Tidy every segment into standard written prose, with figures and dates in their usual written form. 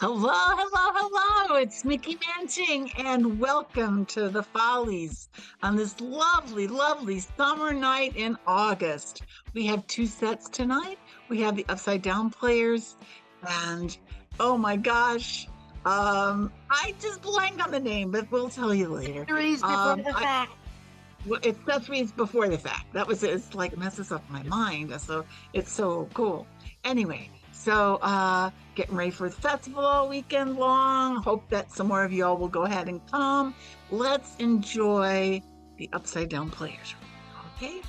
Hello, hello, hello. It's Mickey Manching, and welcome to the Follies on this lovely, lovely summer night in August. We have two sets tonight. We have the Upside Down Players, and oh my gosh, I just blanked on the name, but we'll tell you later. Series before the I fact. Well, it's Sesame before the fact. That was it's like messes up my mind. So it's so cool. Anyway, so getting ready for the festival all weekend long. Hope that some more of y'all will go ahead and come. Let's enjoy the Upside Down Players. Okay.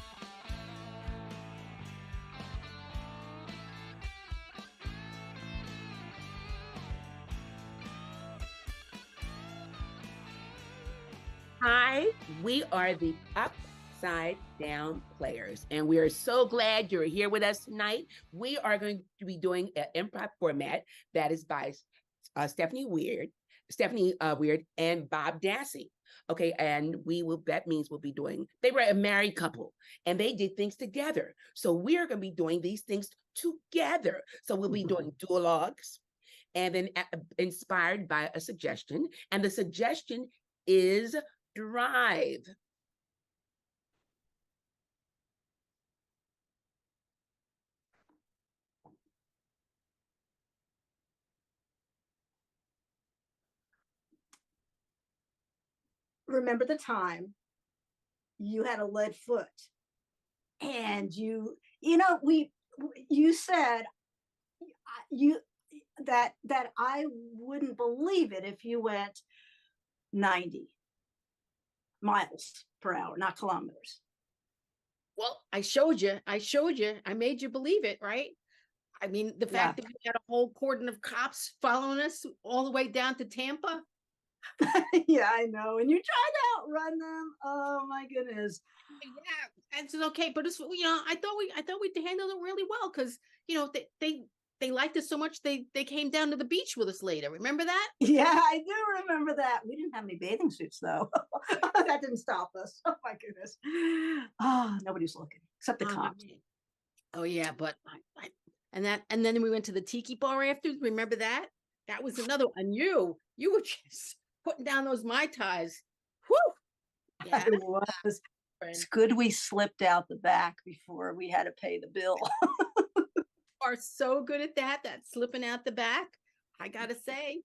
Hi, we are the Upside Down Players, and we are so glad you're here with us tonight. We are going to be doing an improv format that is by Stephanie Weird, and Bob Dassey. Okay, and that means we'll be doing, they were a married couple and they did things together. So we're going to be doing these things together. So we'll be doing duologues and then inspired by a suggestion. And the suggestion is drive. Remember the time you had a lead foot and you said you that I wouldn't believe it if you went 90 miles per hour, not kilometers. Well, I showed you. I made you believe it, right? I mean, the fact that we had a whole cordon of cops following us all the way down to Tampa. Yeah, I know. And you tried to outrun them. Oh my goodness. Yeah, it's okay, but it's I thought we handled it really well because they liked us so much they came down to the beach with us later. Remember that? Yeah, I do remember that. We didn't have any bathing suits though. That didn't stop us. Oh my goodness. Oh, nobody's looking except the cops. Oh yeah, but and then we went to the tiki bar after. Remember that? That was another one. You were just putting down those Mai Tais. Whew. Yeah. It was. It's good we slipped out the back before we had to pay the bill. Are so good at that slipping out the back. I gotta say,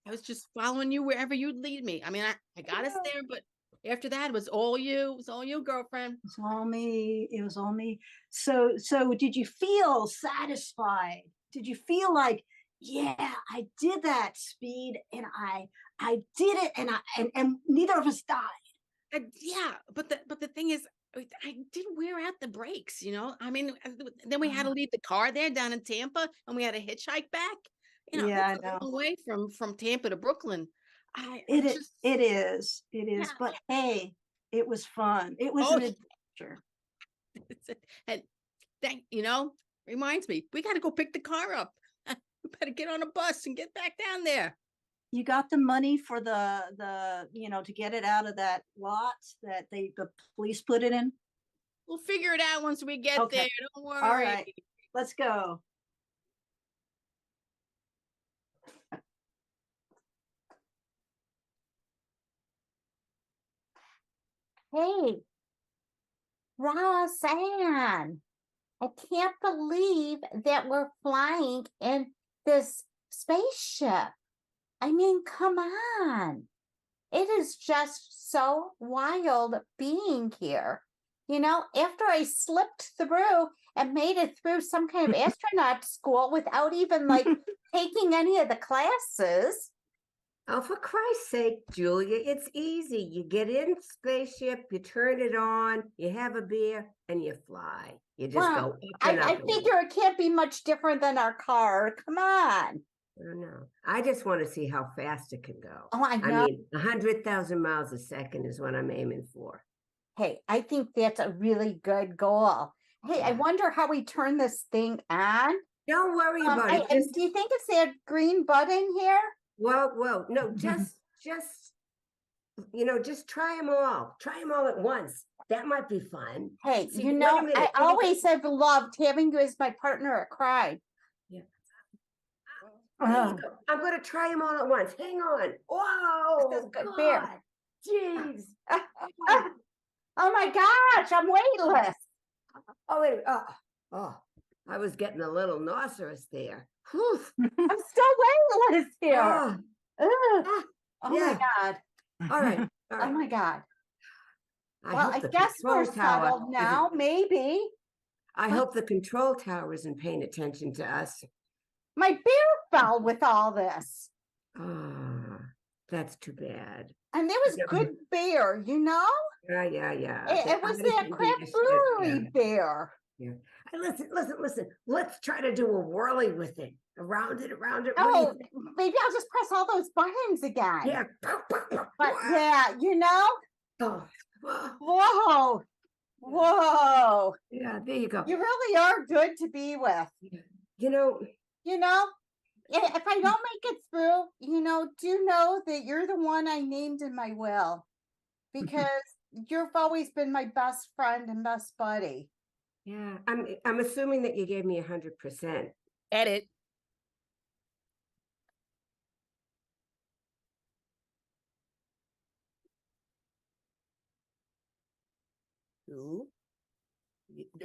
I was just following you wherever you'd lead me. I mean, I got us there, but after that, it was all you, girlfriend. It was all me. So did you feel satisfied? Did you feel like, yeah, I did that speed and I did it and neither of us died? Yeah, but the thing is, I did wear out the brakes, I mean, then we had to leave the car there down in Tampa and we had to hitchhike back. Yeah, it's a long way from Tampa to Brooklyn. It is. Yeah. But hey, it was fun. It was an adventure. And reminds me, we got to go pick the car up. We better get on a bus and get back down there. You got the money for the to get it out of that lot that the police put it in? We'll figure it out once we get there. Don't worry. All right, let's go. Hey, Roseanne, I can't believe that we're flying in this spaceship. I mean, come on. It is just so wild being here. After I slipped through and made it through some kind of astronaut school without even taking any of the classes. Oh, for Christ's sake, Julia, it's easy. You get in the spaceship, you turn it on, you have a beer, and you fly. You just go up and up. I figure it can't be much different than our car. Come on. I don't know. I just want to see how fast it can go. Oh, I know. I mean, 100,000 miles a second is what I'm aiming for. Hey, I think that's a really good goal. Hey, I wonder how we turn this thing on. Don't worry about it. Do you think it's that green button here? Whoa, no, just try them all. Try them all at once. That might be fun. Hey, I always have loved having you as my partner at crime. Yeah. Oh, I'm going to try them all at once. Hang on. Whoa, This is good beer. God. Jeez. Oh my gosh, I'm weightless. Oh, wait. I was getting a little nauseous there. Whew. I'm still weightless here. Oh, Ugh. ah, Oh my yeah. God. All right. All Oh right. my God. I Well, hope I the guess we're control tower settled now, maybe. I hope the control tower isn't paying attention to us. My beer fell with all this. Ah, that's too bad. And there was good beer, you know? Yeah. It was that craft brewery beer. Yeah. Hey, listen. Let's try to do a whirly with it. Around it. What do you Oh, think? maybe I'll just press all those buttons again. Yeah. But yeah, you know? Oh, Whoa. Whoa. yeah, there you go. You really are good to be with. You know, You know? If I don't make it through, you know, do know that you're the one I named in my will because you've always been my best friend and best buddy. yeah, I'm assuming that you gave me 100%. Edit.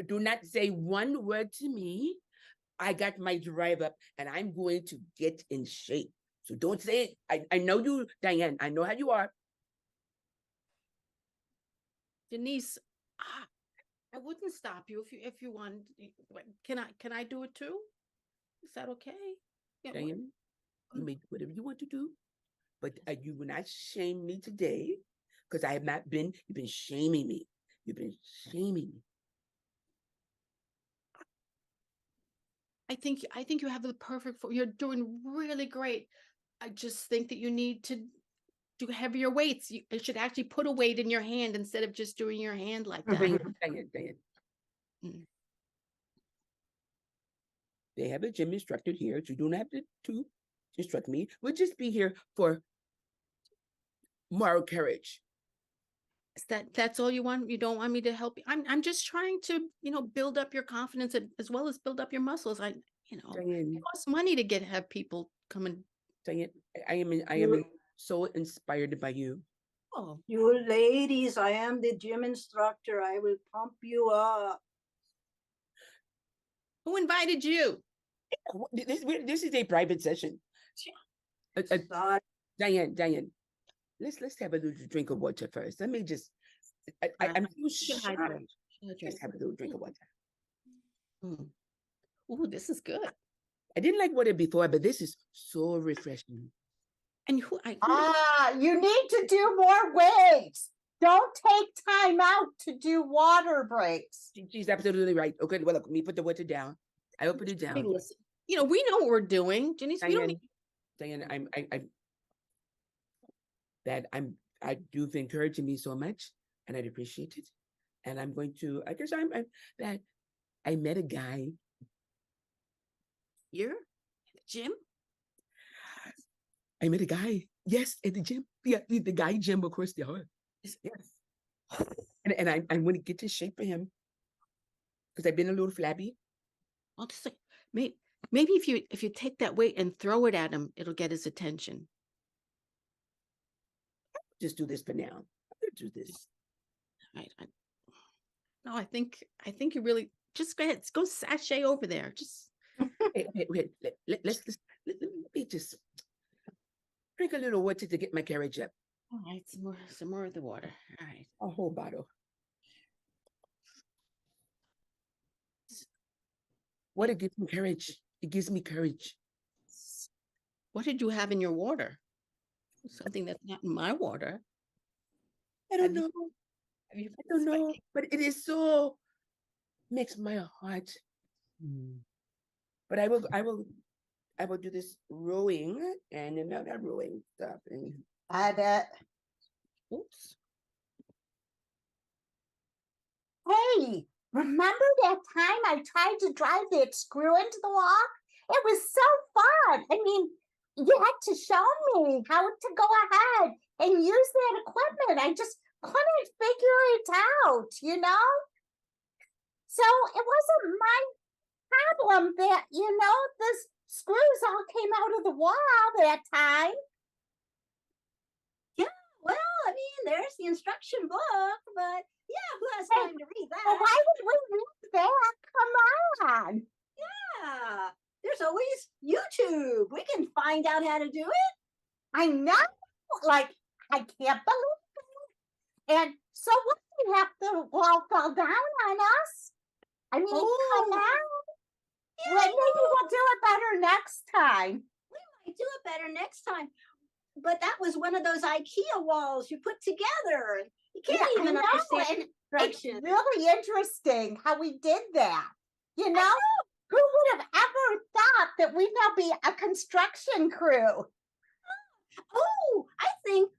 Do not say one word to me. I got my drive up and I'm going to get in shape. So don't say it. I know you, Diane. I know how you are. Denise, I wouldn't stop you if you want. Can I do it too? Is that okay? Yeah, Diane, you may do whatever you want to do, but you will not shame me today because I have not been. You've been shaming me. You've been shaming me. I think you have the perfect form. You're doing really great. I just think that you need to do heavier weights. You should actually put a weight in your hand instead of just doing your hand like that. Diane. Mm. They have a gym instructor here, so you don't have to instruct me. We'll just be here for moral courage. Is that's all you want? You don't want me to help you? I'm just trying to, build up your confidence as well as build up your muscles. Diane, It costs money to have people come and Diane, I am so inspired by you. oh, you ladies, I am the gym instructor. I will pump you up. who invited you? This is a private session. Sorry. Diane, let's have a little drink of water first. Let me just. I'm so shy. Just have a little drink of water. Oh, this is good. I didn't like water before, but this is so refreshing. And you need to do more weights. Don't take time out to do water breaks. She's absolutely right. Okay, well, look, let me put the water down. I will put it down. listen, we know what we're doing, Janice. We don't Diane, you've encouraged me so much, and I'd appreciate it. And I'm going to. I guess I met a guy. here at the gym. I met a guy. Yes, at the gym. Yeah, the guy gym across the hall. Yes. And I want to get in shape for him because I've been a little flabby. I'll just say, maybe if you take that weight and throw it at him, it'll get his attention. Just do this for now. I'll do this. Right. No, I think you really just go ahead. Go sashay over there. Just Wait. Let me just drink a little water to get my courage up. all right. Some more of the water. All right. A whole bottle. Water gives me courage. It gives me courage. What did you have in your water? Something that's not in my water. I don't know. I don't know. But it is so makes my heart. But I will do this rowing and not rowing stuff. And I bet. Oops. Hey, remember that time I tried to drive that screw into the wall? It was so fun. I mean, you had to show me how to go ahead and use that equipment. I just couldn't figure it out, you know? So it wasn't my problem that, this screw screws all came out of the wall that time. Yeah, well, I mean, there's the instruction book, but yeah, who has time to read Well, that? why would we read that? Come on. Yeah, there's always YouTube. We can find out how to do it. I know. Like, I can't believe it. And so what, we have the wall fall down on us? I mean, come Oh, on. yeah, Well, maybe we'll do it better next time. we might do it better next time. But that was one of those IKEA walls you put together. You can't Yeah, even I know, understand and it's instructions. really interesting how we did that. You know, who would have ever thought that we'd now be a construction crew? Oh, I think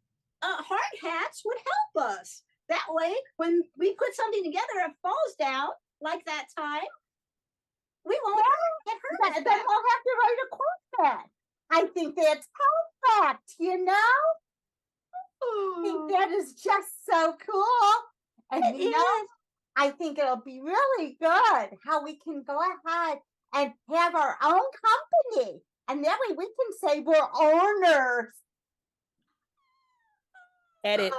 hard hats would help us. That way, when we put something together, it falls down like that time. We won't get hurt. Then we'll have to write a quote. I think that's perfect, you know? I think that is just so cool. And It you know, is. I think it'll be really good how we can go ahead and have our own company. And that way we can say we're owners. Edit.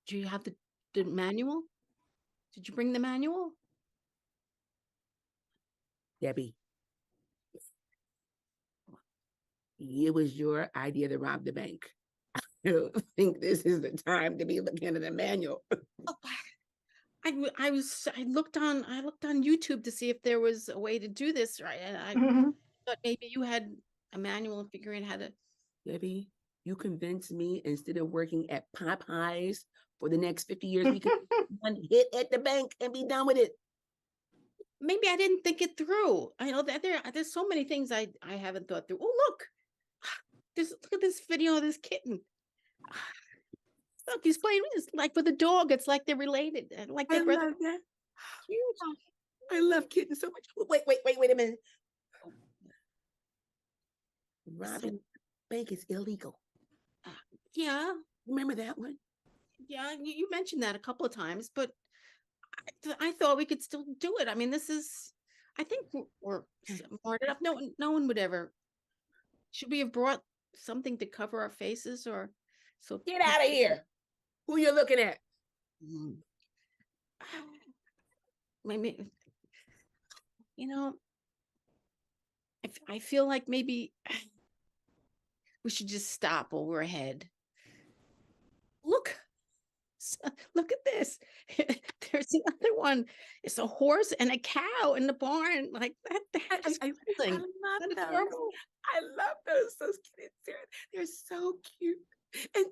Do you have the manual? Did you bring the manual? Debbie. It was your idea to rob the bank. I don't think this is the time to be looking at the manual. Oh, I looked on YouTube to see if there was a way to do this right, and I thought maybe you had a manual and figuring out how to. Debbie, you convinced me instead of working at Popeyes for the next 50 years, we could one hit at the bank and be done with it. Maybe I didn't think it through. I know that there's so many things I haven't thought through. Oh, look, look at this video of this kitten. Look, he's playing with this like with a dog. It's like they're related. Like I they're brother. love that. I love kittens so much. Wait a minute. Robbing bank is illegal. Yeah, Remember that one? yeah. You mentioned that a couple of times, but I thought we could still do it. I mean, I think we're smart enough. No one would ever. Should we have brought something to cover our faces or so? Get out of here. Who you looking at? Maybe, I feel like maybe we should just stop while we're ahead. Look at this. There's another one. It's a horse and a cow in the barn. Like that. I love those. I love those kittens. They're so cute. And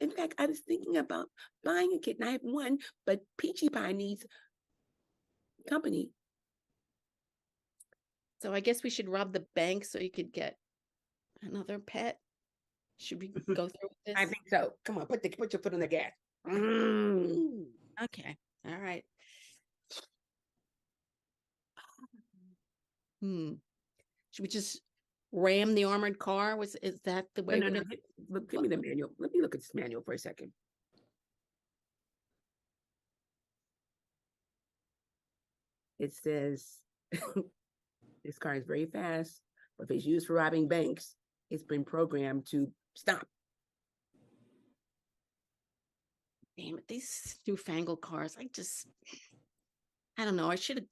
in fact, I was thinking about buying a kitten. I have one, but Peachy Pie needs company. So I guess we should rob the bank so you could get another pet. Should we go through with this? I think so. Come on, put your foot on the gas. Okay. All right. Should we just ram the armored car? Is that the way? No. Look, give me the manual. Let me look at this manual for a second. It says this car is very fast, but if it's used for robbing banks, it's been programmed to stop. Damn it, these newfangled cars. I don't know. I should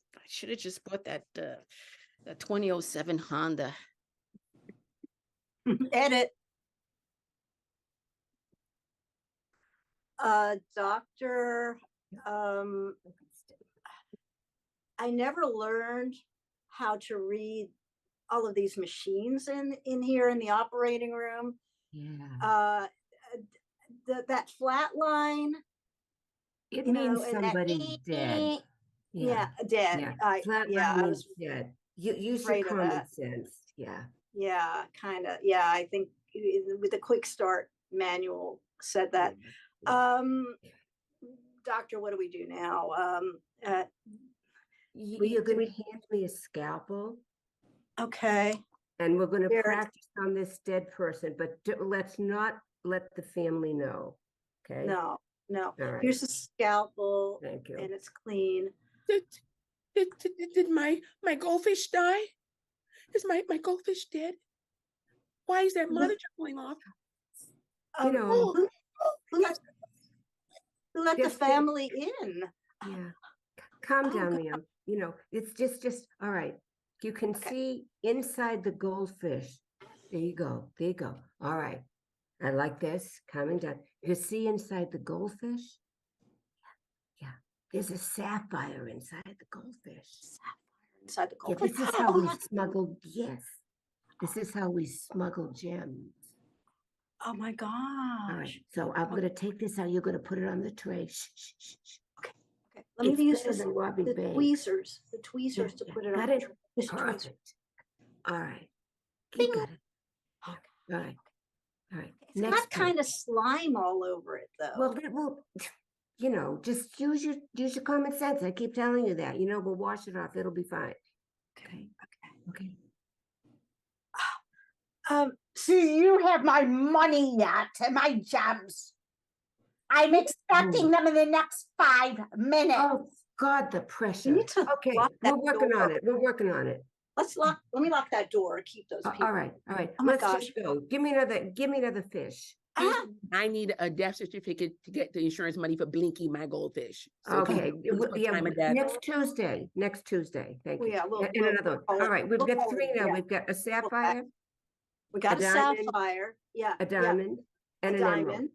have just bought that 2007 Honda. Edit. Doctor, I never learned how to read all of these machines in here in the operating room. Yeah. That flat line. It means somebody dead. Yeah, dead. Yeah. I was dead. You use your afraid of common that. sense. Yeah. Yeah, kind of. Yeah, I think with the quick start manual said that. Doctor, what do we do now? You're going to hand me a scalpel, Okay. and we're going to Here. practice on this dead person, but let's not let the family know. Okay. No. All right. Here's a scalpel. Thank you. And it's clean. Did my goldfish die? Is my goldfish dead? Why is that monitor going off? You know, who let the Just- family in? yeah. Calm Oh, down, God. ma'am. You know, it's just all right. You can Okay. see inside the goldfish. There you go. There you go. All right. I like this. Calming down. You see inside the goldfish? Yeah. There's a sapphire inside the goldfish. Inside the Yeah, goldfish. this is how we smuggled. Yes. This is how we smuggle gems. Oh my All right. gosh. So I'm going to take this out. You're going to put it on the tray. Shh, shh, shh, shh. Okay. Let me It's use better this, than robbing the banks. tweezers. The Yeah, tweezers to yeah. put it Got on. it? This tweezer. Perfect. All right. You got it. Yeah. All right. All right. It's got kind of slime all over it though. Well, that will, you know, just use your common sense. I keep telling you that. You know, we'll wash it off. It'll be fine. Okay. Okay. Do you have my money yet? My gems? I'm expecting them in the next 5 minutes. Oh God, the pressure. You need to Okay, lock that we're working on door. it. We're working on it. Let me lock that door and keep those people. All right. All right. Oh my Let's just go. Give me another fish. Ah, I need a death certificate to get the insurance money for Blinky, my goldfish. So Okay. please put Yeah. time of death. Next Tuesday. Next Tuesday. Thank well, you. yeah, we'll, And we'll- another we'll one. All right. We've we'll got call three it, now. yeah. We've got a sapphire, We got a a diamond, sapphire. Yeah. a diamond, and a an emerald. diamond,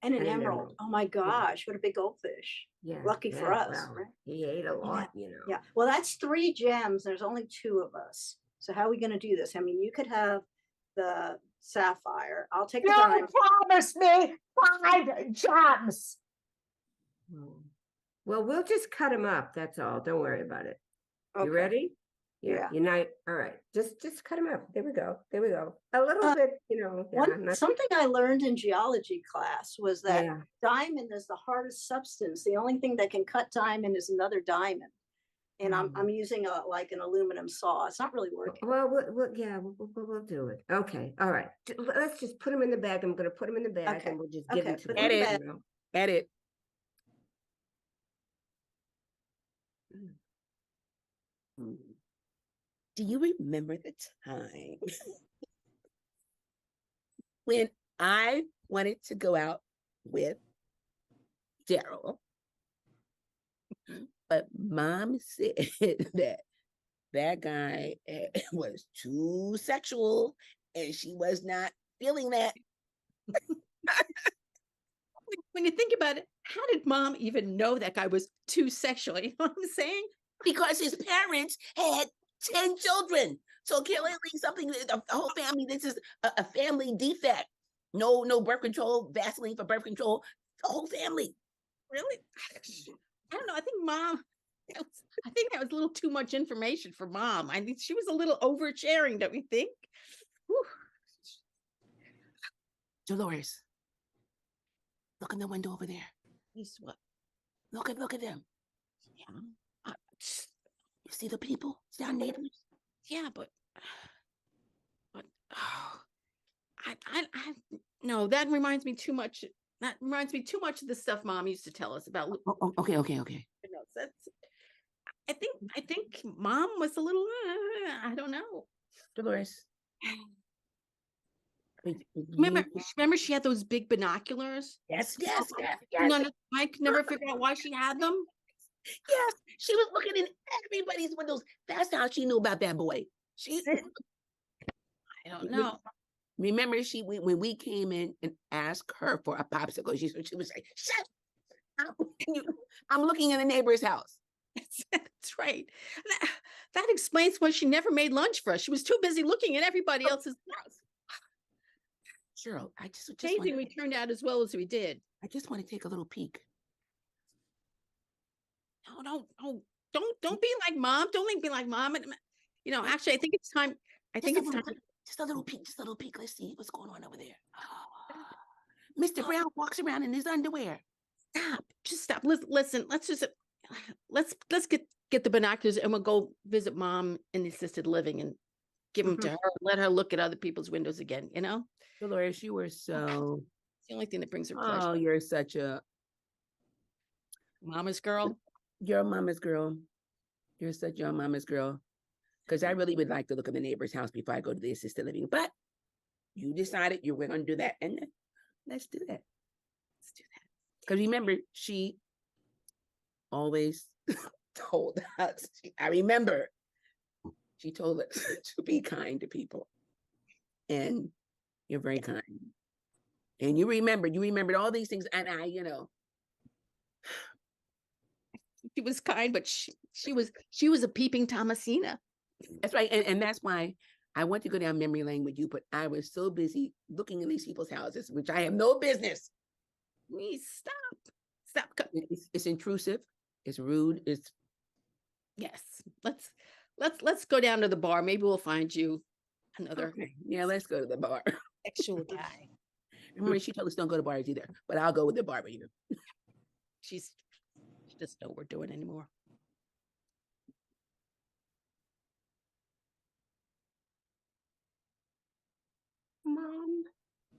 and an And an emerald. emerald. Oh my gosh, what a big goldfish. Yeah. Lucky for yeah, us, well, right? he ate a lot, you know. Yeah. Well, that's 3 gems. There's only 2 of us. So how are we going to do this? I mean, you could have the sapphire. I'll take the You diamond. promised me 5 gems. Well, we'll just cut them up. That's all. Don't worry about it. Okay. You ready? Yeah. Unite. All right. Just cut them up. There we go. There we go. A little bit, you know. Yeah, Something I learned in geology class was that yeah. diamond is the hardest substance. The only thing that can cut diamond is another diamond. And I'm using like an aluminum saw. It's not really working. Well, we'll do it. Okay. All right. Let's just put them in the bag. I'm going to put them in the bag, Okay. and we'll just give Okay, them to put them. them in the Edit. bag. you know. Edit. Do you remember the time when I wanted to go out with Daryl, but Mom said that guy was too sexual and she was not feeling that? When you think about it, how did Mom even know that guy was too sexual? You know what I'm saying? Because his parents had 10 children. So clearly something, the whole family, this is a family defect. No birth control, Vaseline for birth control, the whole family. Really? I don't know. I think that was a little too much information for Mom. I think she was a little oversharing, don't you think? Whew. Dolores, look in the window over there. He's what? Look at them. Yeah. You see the people? See our neighbors? Yeah, but oh, I no, that reminds me too much. That reminds me too much of the stuff Mom used to tell us about. Okay. That's, I think Mom was a little. I don't know. Dolores. Remember, she had those big binoculars. Yes. I could never figure out why she had them. Yes, she was looking in everybody's windows. That's how she knew about that boy. I don't know. Remember, when we came in and asked her for a popsicle, she was like, "Shut up! I'm looking in the neighbor's house." That's right. That explains why she never made lunch for us. She was too busy looking at everybody else's house. Cheryl, I just Amazing we turned out as well as we did. I just want to take a little peek. No, don't be like Mom. Don't be like Mom. And actually, I think it's time. Just a little peek. Let's see what's going on over there. Mr. Brown walks around in his underwear. Stop. Just stop. Listen. Let's get get the binoculars and we'll go visit mom in the assisted living and give them to her, let her look at other people's windows again, you know? Dolores, you were so, It's the only thing that brings her pleasure. oh, you're such a, Mama's girl. you're a mama's girl. You're such a mama's girl. Because I really would like to look at the neighbor's house before I go to the assisted living. But you decided you were going to do that. And let's do that. Let's do that. Because remember, she always told us, I remember, she told us to be kind to people. And you're very kind. And you remembered all these things. And I, She was kind, but she was a peeping Thomasina. that's right. And that's why I want to go down memory lane with you, but I was so busy looking at these people's houses, which I have no business. Please stop. It's intrusive. It's rude. It's Yes. Let's go down to the bar. Maybe we'll find you another okay. Yeah, let's go to the bar. sexual guy. Remember, she told us don't go to bars either, but I'll go with the bar with you. She doesn't know what we're doing anymore. Mom,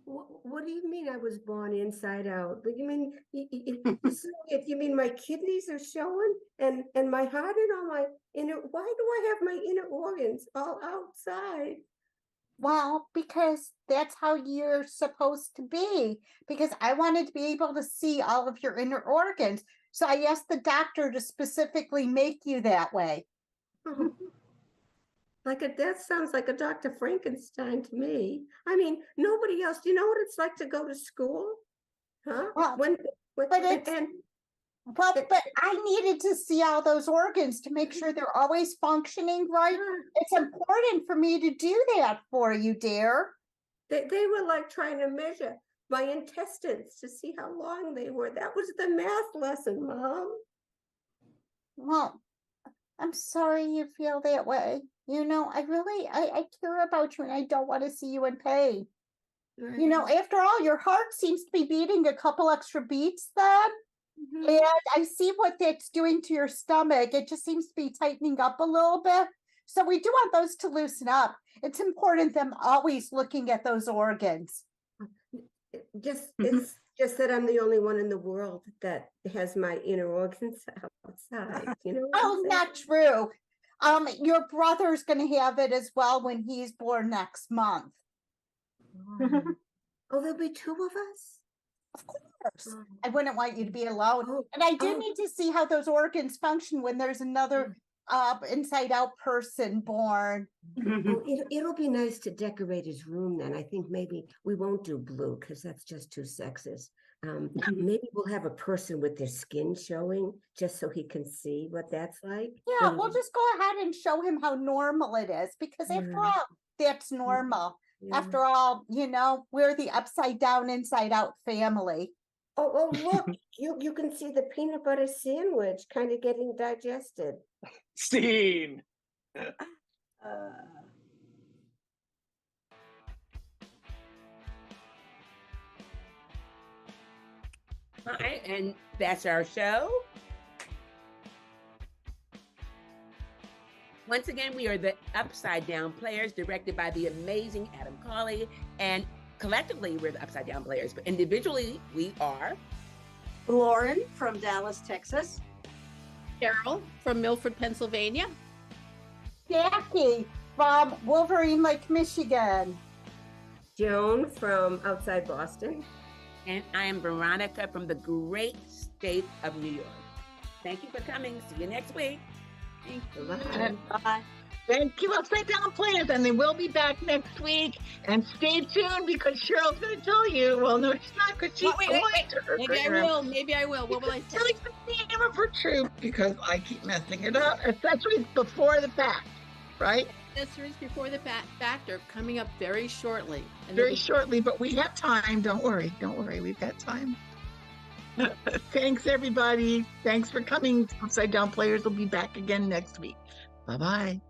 what do you mean I was born inside out? What do you mean? You mean my kidneys are showing and my heart and all my inner? Why do I have my inner organs all outside? Well, because that's how you're supposed to be. Because I wanted to be able to see all of your inner organs. So I asked the doctor to specifically make you that way. That sounds like a Dr. Frankenstein to me. I mean, nobody else. Do you know what it's like to go to school? Huh? Well, but but I needed to see all those organs to make sure they're always functioning right. It's important for me to do that for you, dear. They were like trying to measure my intestines to see how long they were. That was the math lesson, Mom. Well, I'm sorry you feel that way. I care about you and I don't want to see you in pain. Right. After all, your heart seems to be beating a couple extra beats then. And I see what that's doing to your stomach. It just seems to be tightening up a little bit. So we do want those to loosen up. It's important them always looking at those organs. It's just that I'm the only one in the world that has my inner organs outside. You know? Oh, not true. Your brother's going to have it as well when he's born next month. Oh, there'll be two of us? Of course. I wouldn't want you to be alone. And I do need to see how those organs function when there's another inside out person born. It'll be nice to decorate his room then. I think maybe we won't do blue because that's just too sexist. Maybe we'll have a person with their skin showing just so he can see what that's like. Yeah, we'll just go ahead and show him how normal it is because after all, that's normal. Yeah. After all, we're the upside down, inside out family. Oh, look, you can see the peanut butter sandwich kind of getting digested. Scene. All right, and that's our show. Once again, we are the Upside Down Players, directed by the amazing Adam Cawley, and collectively, we're the Upside Down Players, but individually, we are Lauren from Dallas, Texas. Carol from Milford, Pennsylvania. Jackie from Wolverine Lake, Michigan. Joan from outside Boston. and I am Veronica from the great state of New York. Thank you for coming. See you next week. Thank you. Bye. Bye. Thank you, Upside Down Players, and they will be back next week. And stay tuned because Cheryl's going to tell you. Well, no, she's not because she's Wait. Maybe I will. Maybe I will. What will I say? Tell me the name of her troop because I keep messing it up. Accessories before the fact, right? Accessories before the fact are coming up very shortly. And Very shortly, but we have time. Don't worry. We've got time. Thanks, everybody. Thanks for coming. Upside Down Players will be back again next week. Bye-bye.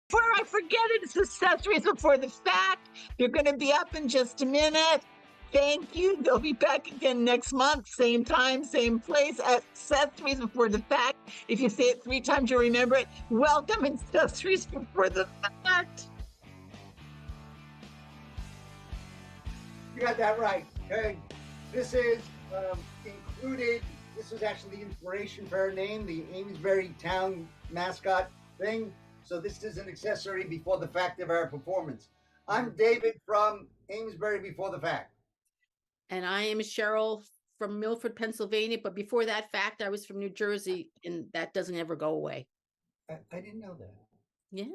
Before I forget it, it's accessories before the fact. They're going to be up in just a minute. Thank you. They'll be back again next month, same time, same place. Accessories before the fact. If you say it 3 times, you'll remember it. Welcome, accessories before the fact. You got that right. Okay. This is included. This was actually the inspiration for our name, the Amesbury Town mascot thing. So this is an accessory before the fact of our performance. I'm David from Amesbury Before the Fact. And I am Cheryl from Milford, Pennsylvania. But before that fact, I was from New Jersey, and that doesn't ever go away. I didn't know that. Yeah.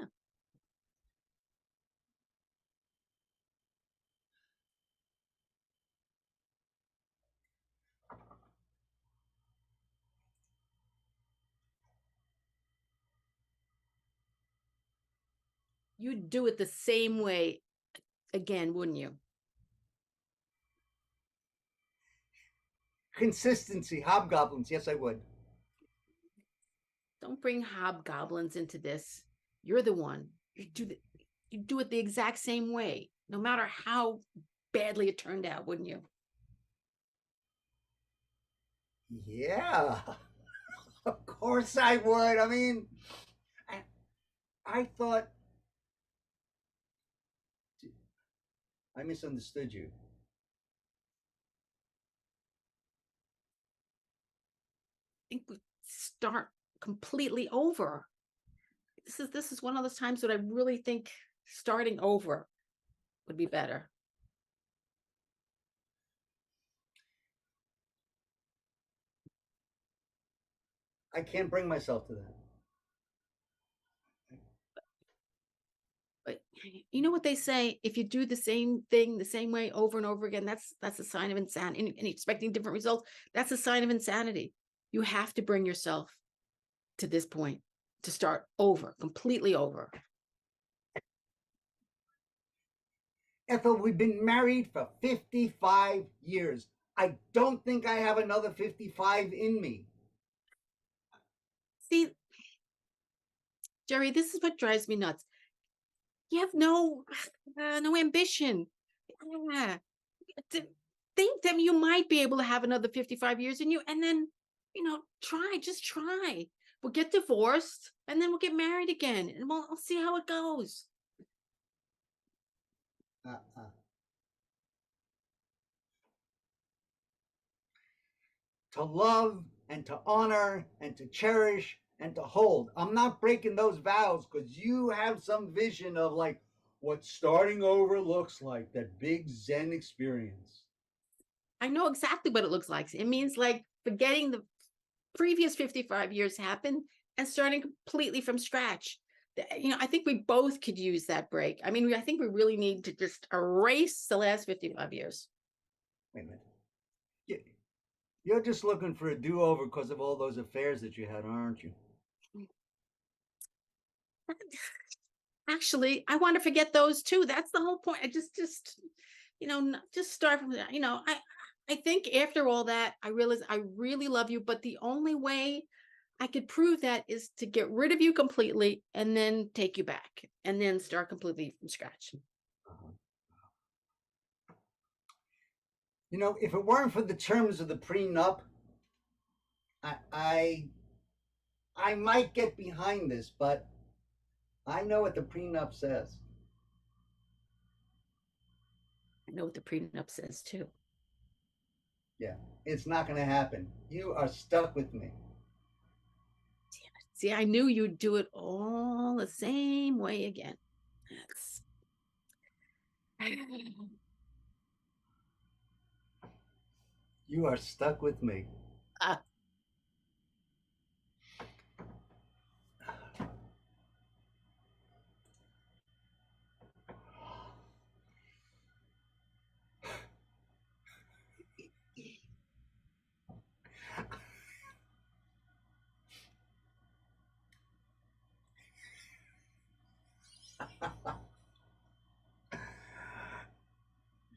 You'd do it the same way again, wouldn't you? Consistency, hobgoblins. Yes, I would. Don't bring hobgoblins into this. You're the one. You do it the exact same way, no matter how badly it turned out, wouldn't you? Yeah, of course I would. I mean, I thought I misunderstood you. I think we start completely over. This is one of those times that I really think starting over would be better. I can't bring myself to that. But you know what they say, if you do the same thing the same way over and over again, that's a sign of insanity. And expecting different results, that's a sign of insanity. You have to bring yourself to this point to start over, completely over. Ethel, we've been married for 55 years. I don't think I have another 55 in me. See, Jerry, this is what drives me nuts. You have no ambition. Yeah. Think that you might be able to have another 55 years in you, and then, just try. We'll get divorced, and then we'll get married again, and we'll see how it goes. To love and to honor and to cherish and to hold. I'm not breaking those vows because you have some vision of like what starting over looks like, that big Zen experience. I know exactly what it looks like. It means like forgetting the previous 55 years happened and starting completely from scratch. I think we both could use that break. I mean, I think we really need to just erase the last 55 years. Wait a minute. You're just looking for a do-over because of all those affairs that you had, aren't you? Actually, I want to forget those too. That's the whole point. I just start from that. I think after all that, I realize I really love you, but the only way I could prove that is to get rid of you completely and then take you back and then start completely from scratch. If it weren't for the terms of the prenup, I might get behind this, but I know what the prenup says. I know what the prenup says too. Yeah, it's not going to happen. You are stuck with me. Damn it. See, I knew you'd do it all the same way again. You are stuck with me.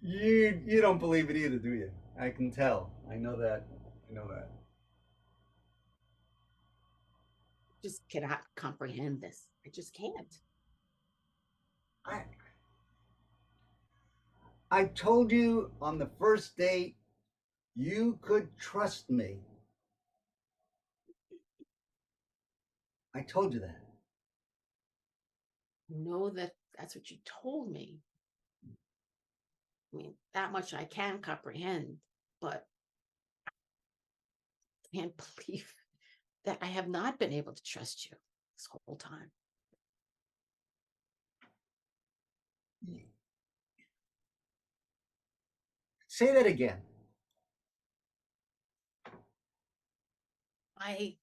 You don't believe it either, do you? I can tell. I know that. Just cannot comprehend this. I just can't. I I told you on the first date you could trust me. I told you that. Know that that's what you told me. I mean, that much I can comprehend, but I can't believe that I have not been able to trust you this whole time. Say that again. I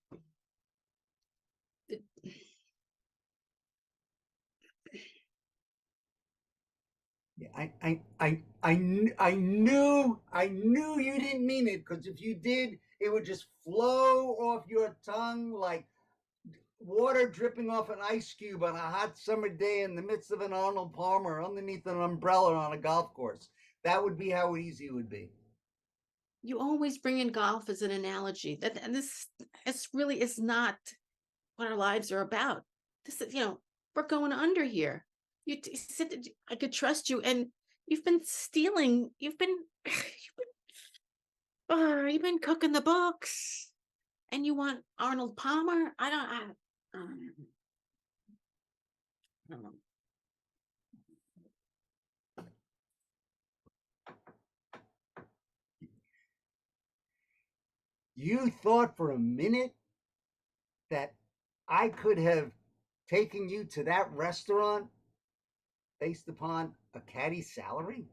Yeah, I knew you didn't mean it, because if you did, it would just flow off your tongue like water dripping off an ice cube on a hot summer day in the midst of an Arnold Palmer underneath an umbrella on a golf course. That would be how easy it would be. You always bring in golf as an analogy. And this really is not what our lives are about. This is, we're going under here. You said that I could trust you, and you've been stealing. You've been you've been cooking the books, and you want Arnold Palmer. I don't know. You thought for a minute that I could have taken you to that restaurant based upon a caddy's salary?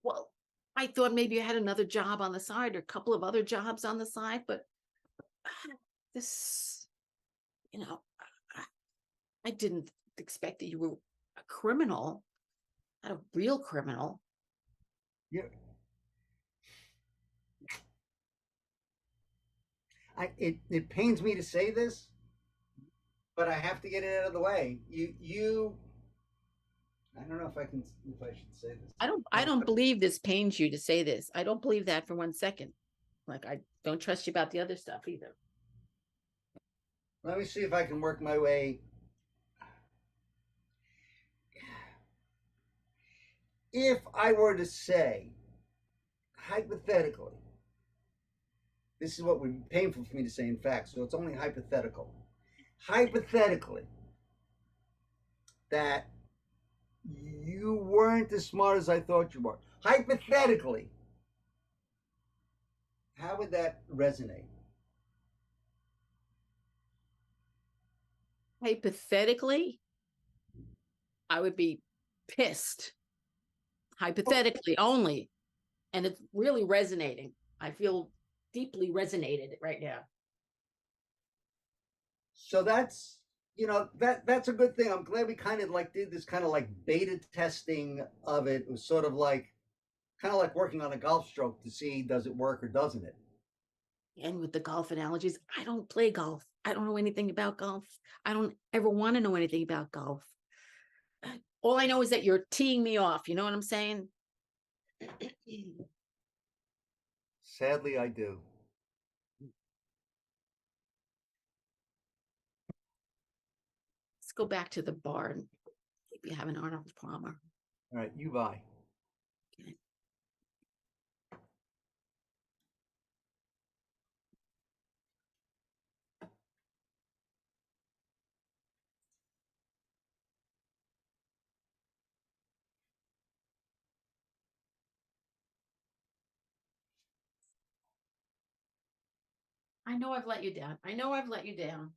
Well, I thought maybe you had another job on the side or a couple of other jobs on the side, but this, I didn't expect that you were a criminal, not a real criminal. Yeah. It pains me to say this, but I have to get it out of the way. I don't know if I should say this. I don't believe this pains you to say this. I don't believe that for 1 second. Like, I don't trust you about the other stuff either. Let me see if I can work my way. If I were to say, hypothetically, this is what would be painful for me to say in fact, so it's only hypothetical. Hypothetically, that you weren't as smart as I thought you were. Hypothetically, how would that resonate? Hypothetically, I would be pissed. Hypothetically only. And it's really resonating. I feel deeply resonated right now. So that's that's a good thing. I'm glad we kind of like did this kind of like beta testing of it. It was sort of like kind of like working on a golf stroke to see does it work or doesn't it. And with the golf analogies, I don't play golf. I don't know anything about golf. I don't ever want to know anything about golf. All I know is that you're teeing me off. You know what I'm saying? Sadly, I do. Let's go back to the bar and maybe have an Arnold Palmer. All right, you buy. Okay. I know I've let you down. I know I've let you down.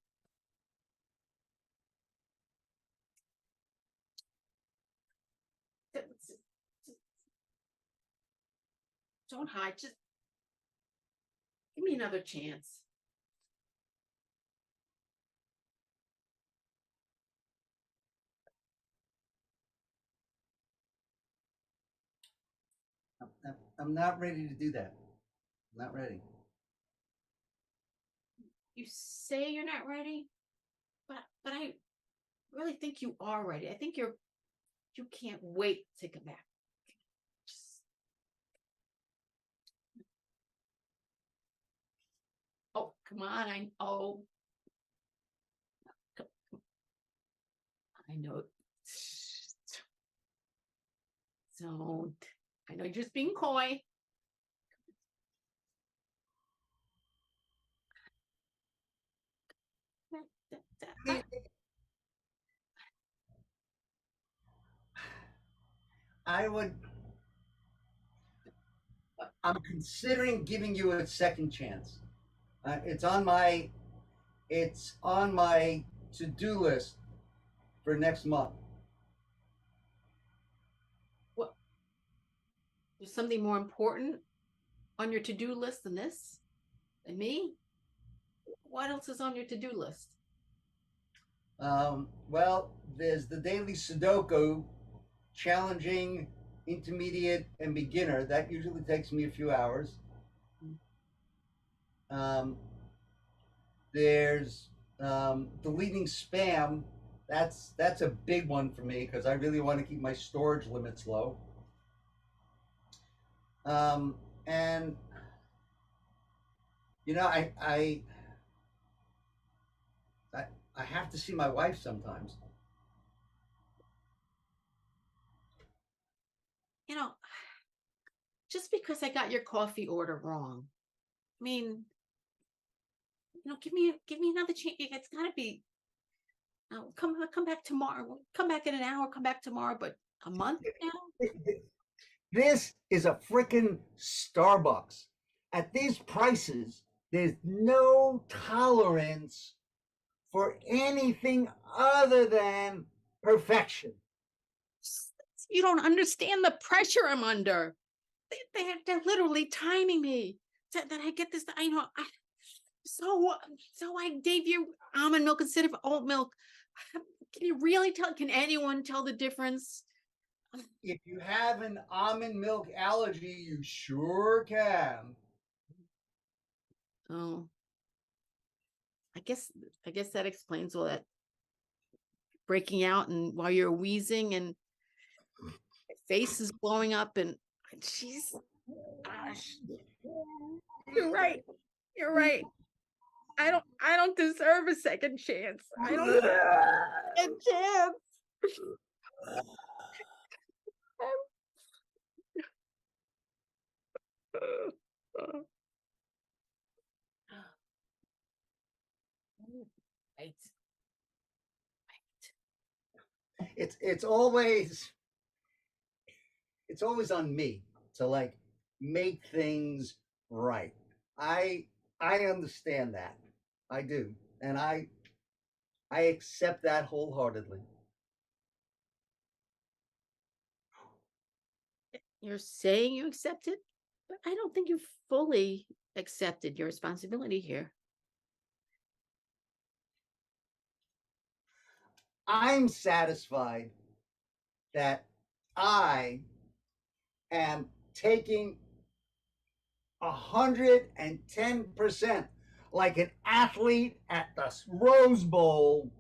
Don't hide. Just give me another chance. I'm not ready to do that. I'm not ready. You say you're not ready, but I really think you are ready. I think you can't wait to come back. Just... Oh, come on. I know. So I know you're just being coy. I would. I'm considering giving you a second chance. It's on my. It's on my to-do list for next month. What? There's something more important on your to-do list than this? Than me? What else is on your to-do list? Well, there's the daily Sudoku, challenging, intermediate, and beginner. That usually takes me a few hours. There's deleting spam. That's a big one for me because I really want to keep my storage limits low. And you know, I have to see my wife sometimes. You know, just because I got your coffee order wrong, I mean, give me another chance. It's got to be. Come back tomorrow. Come back in an hour. Come back tomorrow. But a month now. This is a freaking Starbucks. At these prices, there's no tolerance for anything other than perfection. You don't understand the pressure I'm under. They're literally timing me that I get this. I know. So I gave you almond milk instead of oat milk. Can you really tell? Can anyone tell the difference? If you have an almond milk allergy, you sure can. Oh, I guess that explains all that breaking out and while you're wheezing and my face is blowing up and jeez, gosh, you're right. You're right. I don't deserve a second chance. I don't deserve a second chance. Right. It's always on me to like make things right. I understand that. I do. And I accept that wholeheartedly. You're saying you accept it, but I don't think you fully accepted your responsibility here. I'm satisfied that I am taking 110% like an athlete at the Rose Bowl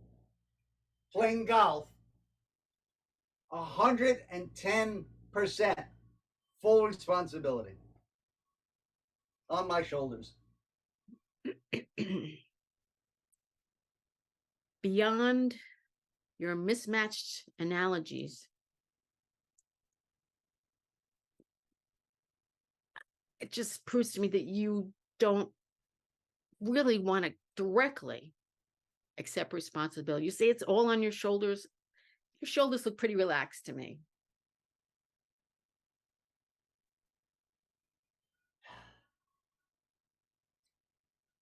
playing golf. 110% full responsibility on my shoulders. Beyond your mismatched analogies, it just proves to me that you don't really want to directly accept responsibility. You say it's all on your shoulders. Your shoulders look pretty relaxed to me.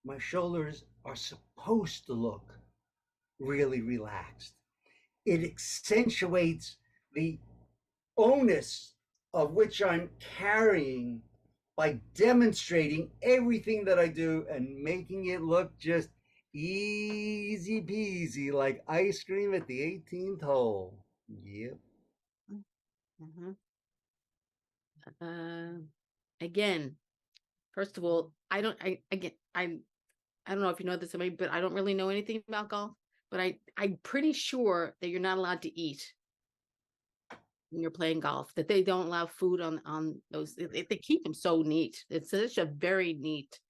My shoulders are supposed to look really relaxed. It accentuates the onus of which I'm carrying by demonstrating everything that I do and making it look just easy peasy like ice cream at the 18th hole. Yep. Mm-hmm. Again, first of all, I don't know if you know this, but I don't really know anything about golf. But I'm pretty sure that you're not allowed to eat when you're playing golf. That they don't allow food on those. They keep them so neat. It's such a very neat.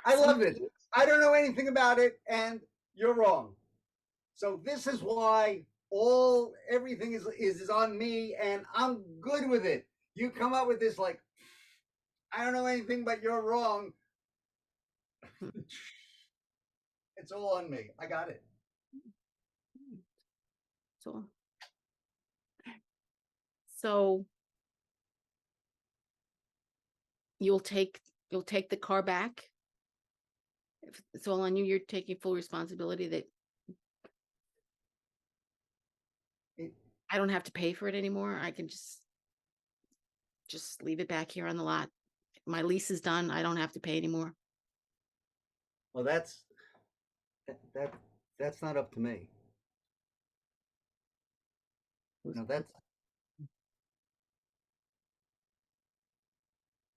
I love it. I don't know anything about it, and you're wrong. So this is why everything is on me, and I'm good with it. You come up with this like, I don't know anything, but you're wrong. It's all on me. I got it. So you'll take the car back. If it's all on you, you're taking full responsibility that I don't have to pay for it anymore. I can just leave it back here on the lot. My lease is done. I don't have to pay anymore. Well, that's not up to me. No, that's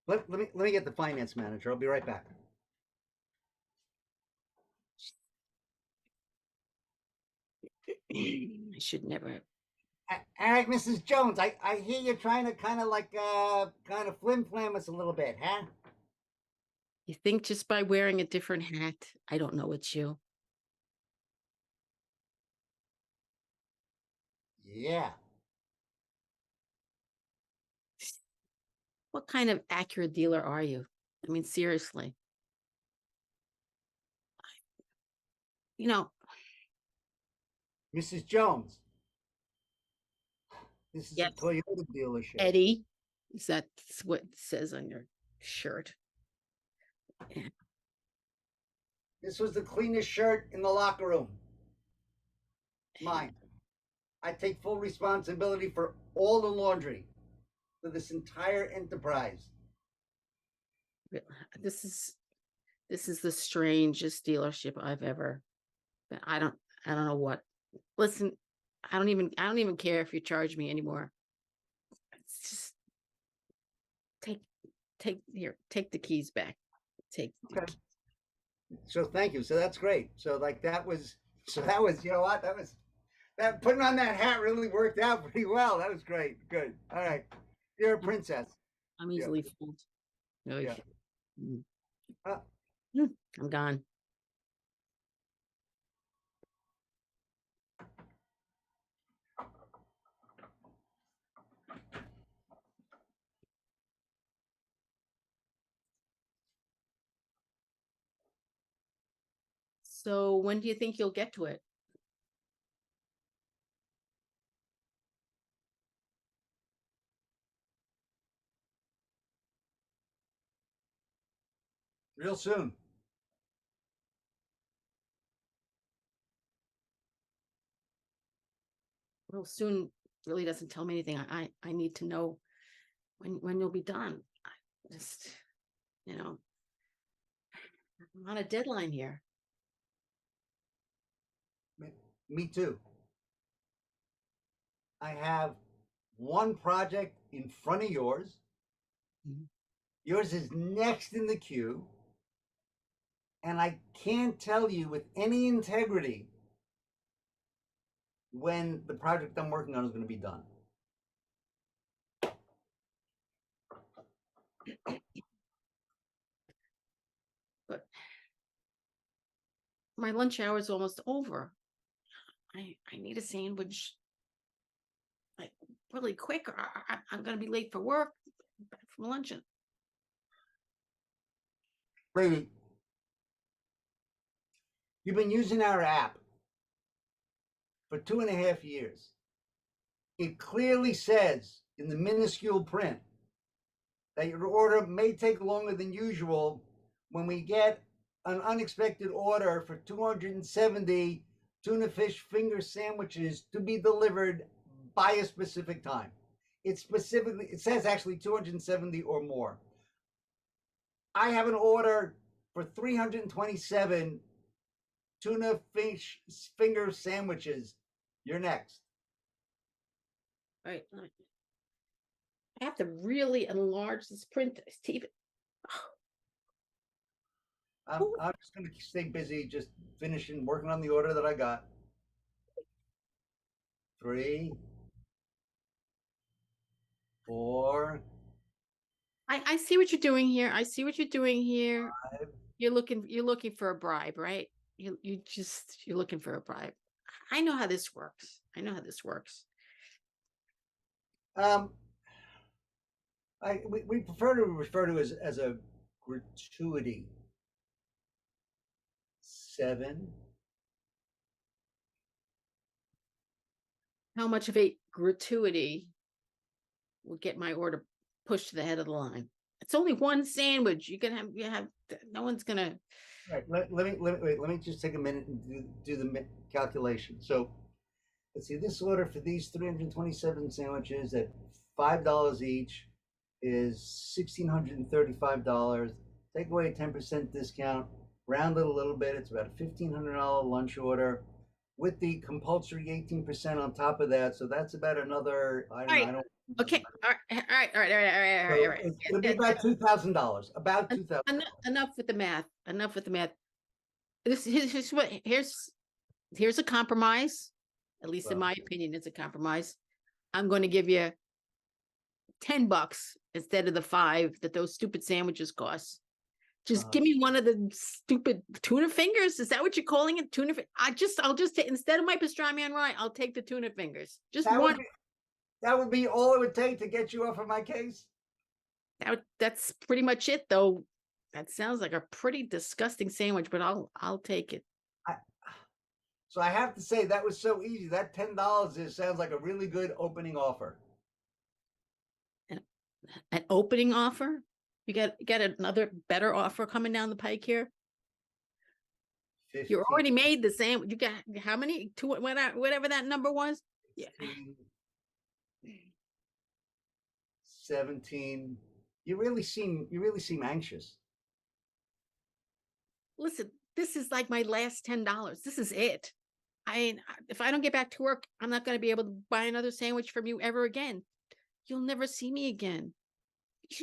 let me get the finance manager. I'll be right back. I should never. All right, Mrs. Jones, I hear you're trying to kind of flim flam us a little bit, huh? You think just by wearing a different hat, I don't know it's you. Yeah. What kind of accurate dealer are you? I mean, seriously. You know, Mrs. Jones, this is yes, a Toyota dealership. Eddie, is that what it says on your shirt? Yeah. This was the cleanest shirt in the locker room. Mine. I take full responsibility for all the laundry for this entire enterprise. This is the strangest dealership I've ever. I don't know what. Listen, I don't even care if you charge me anymore. It's just take the keys back. Take the keys. So thank you. So that's great. So that was you know what, that putting on that hat really worked out pretty well. That was great. Good. All right. You're a princess. I'm easily fooled. Oh, Yeah. I'm gone. So when do you think you'll get to it? Real soon. Real soon really doesn't tell me anything. I need to know when you'll be done. I just, I'm on a deadline here. Me too. I have one project in front of yours. Mm-hmm. Yours is next in the queue. And I can't tell you with any integrity when the project I'm working on is going to be done. But my lunch hour is almost over. I need a sandwich like really quick, or I'm going to be late for work from luncheon. Lady, you've been using our app for 2.5 years. It clearly says in the minuscule print that your order may take longer than usual when we get an unexpected order for 270 tuna fish finger sandwiches to be delivered by a specific time. It says actually 270 or more. I have an order for 327 tuna fish finger sandwiches. You're next. All right. I have to really enlarge this print, Stephen. I'm just going to stay busy, just working on the order that I got. 3, 4. I see what you're doing here. I see what you're doing here. 5. You're looking for a bribe, right? You're looking for a bribe. I know how this works. I know how this works. We prefer to refer to as a gratuity. 7. How much of a gratuity will get my order pushed to the head of the line? It's only one sandwich. You have no one's gonna. All right, let me just take a minute and do the calculation. So let's see, this order for these 327 sandwiches at $5 each is $1,635. Take away a 10% discount, round it a little bit, it's about a $1,500 lunch order with the compulsory 18% on top of that. So that's about another, I don't know, I don't. Okay, all right. It's gonna be about $2,000. About $2,000. Enough with the math. Enough with the math. Here's a compromise. At least in my opinion, it's a compromise. I'm going to give you $10 instead of the 5 that those stupid sandwiches cost. Just give me one of the stupid tuna fingers. Is that what you're calling it? Tuna? I'll just take, instead of my pastrami on rye, I'll take the tuna fingers. Just one. That would be all it would take to get you off of my case. That's pretty much it, though. That sounds like a pretty disgusting sandwich, but I'll take it. So I have to say that was so easy. That $10 sounds like a really good opening offer. An opening offer? You got another better offer coming down the pike here? 15, You already made the sandwich. You got how many? Two, whatever that number was. 15, 17. You really seem anxious. Listen, this is like my last $10. This is it. If I don't get back to work, I'm not going to be able to buy another sandwich from you ever again. You'll never see me again.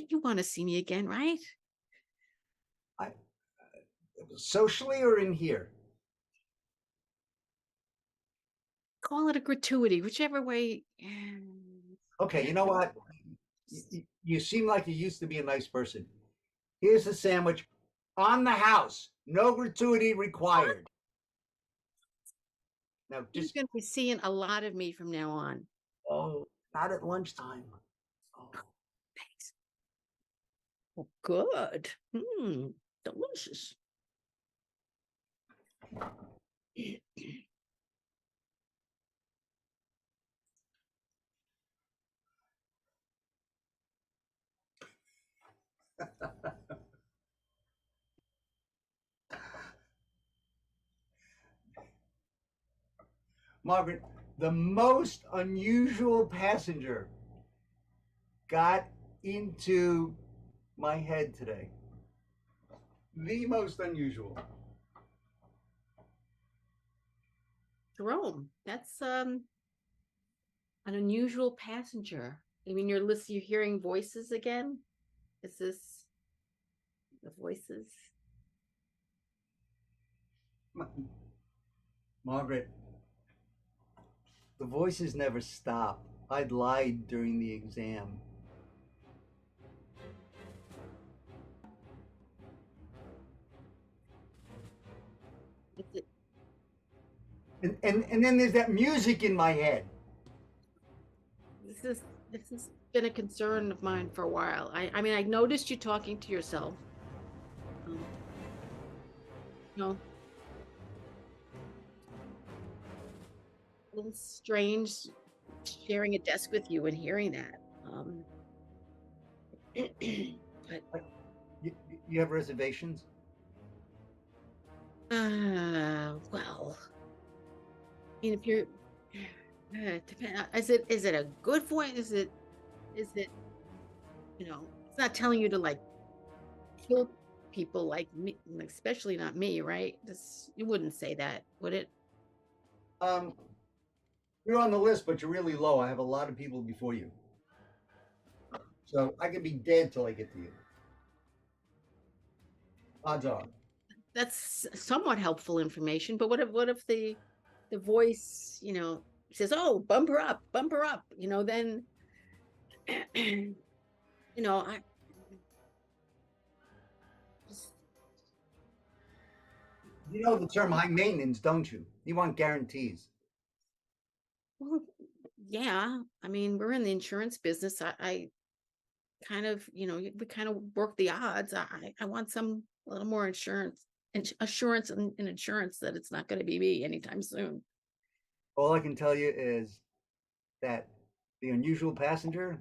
You want to see me again, right? Socially or in here? Call it a gratuity, whichever way. Okay, you know what? You seem like you used to be a nice person. Here's the sandwich on the house. No gratuity required. Now, You're going to be seeing a lot of me from now on. Oh, not at lunchtime. Oh. Thanks. Oh, good. Delicious. Margaret, the most unusual passenger got into my head today. The most unusual. Jerome, that's an unusual passenger. I mean, you're hearing voices again? Is this the voices? Margaret, the voices never stop. I'd lied during the exam. And then there's that music in my head. This has been a concern of mine for a while. I mean, I noticed you talking to yourself. A little strange sharing a desk with you and hearing that. But you have reservations? well, I mean, if you're, is it a good voice? Is it, it's not telling you to like kill people like me, especially not me, right? You wouldn't say that, would it? You're on the list, but you're really low. I have a lot of people before you. So I could be dead till I get to you. Odds are. That's somewhat helpful information, but what if the voice, says, "Oh, bumper up," then I just, You know the term high maintenance, don't you? You want guarantees. Well, yeah. I mean, we're in the insurance business. I kind of, we kind of work the odds. I want a little more insurance and assurance and insurance that it's not going to be me anytime soon. All I can tell you is that the unusual passenger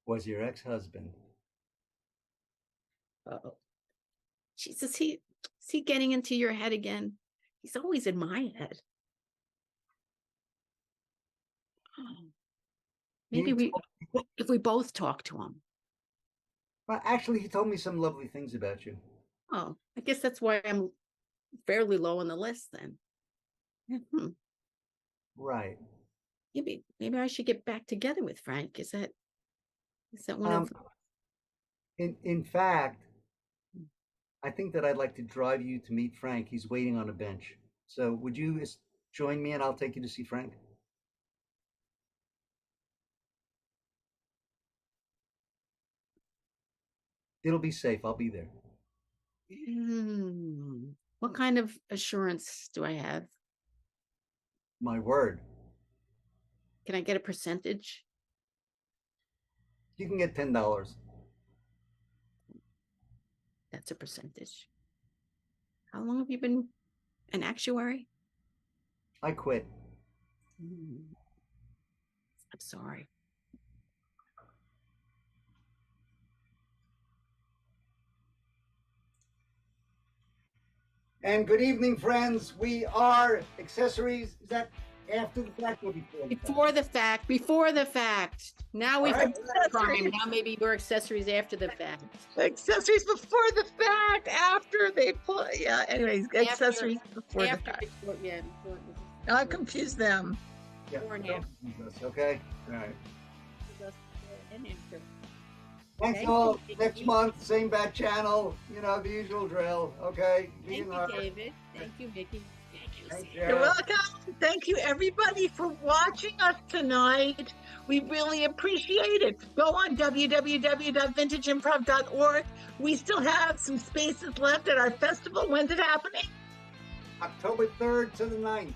was your ex-husband. Uh-oh. Jesus, is he getting into your head again? He's always in my head. Oh, maybe if we both talk to him. Well, actually, he told me some lovely things about you. Oh, I guess that's why I'm fairly low on the list then. Hmm. Right. Maybe I should get back together with Frank. Is that one of In fact, I think that I'd like to drive you to meet Frank. He's waiting on a bench. So would you join me and I'll take you to see Frank? It'll be safe. I'll be there. What kind of assurance do I have? My word. Can I get a percentage? You can get $10. That's a percentage. How long have you been an actuary? I quit. I'm sorry. And good evening, friends. We are Accessories. Is that after the fact or before the fact? Before the fact. Now we've All right. crime. Now maybe we're accessories after the fact. Accessories before the fact, after they play. Yeah, anyways, accessories before the fact. I confuse them. Yeah, Before and don't after. confuse us, okay? All right. And after. Thanks Thank all. you. Next month, same bat channel. You know, the usual drill. Okay? Thank Being you, hard. David. Thank you, Mickey. Thank you. Thanks, Sarah. You're Cheryl. welcome. Thank you, everybody, for watching us tonight. We really appreciate it. Go on www.vintageimprov.org. We still have some spaces left at our festival. When's it happening? October 3rd to the 9th.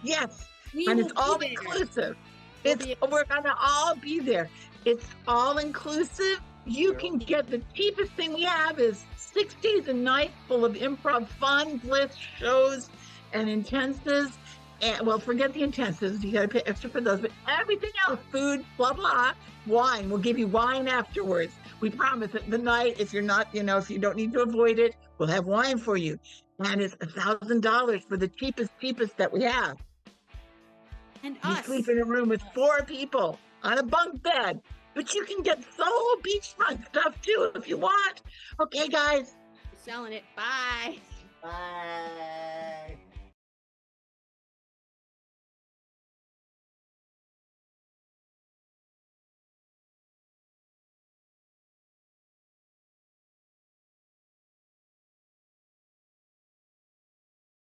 Yes, We and will it's be all there. inclusive. We'll be- We're gonna all be there. It's all inclusive. You Yeah. can get the cheapest thing we have is 6 days a night full of improv fun, blitz, shows, and intensives. And well, forget the intensives. You gotta pay extra for those. But everything else, food, blah blah, wine. We'll give you wine afterwards. We promise that the night, if you're not, if you don't need to avoid it, we'll have wine for you. And it's $1,000 for the cheapest that we have. And You us. sleep in a room with 4 people on a bunk bed, but you can get solo beachfront stuff too if you want. Okay, guys. Selling it. Bye. Bye.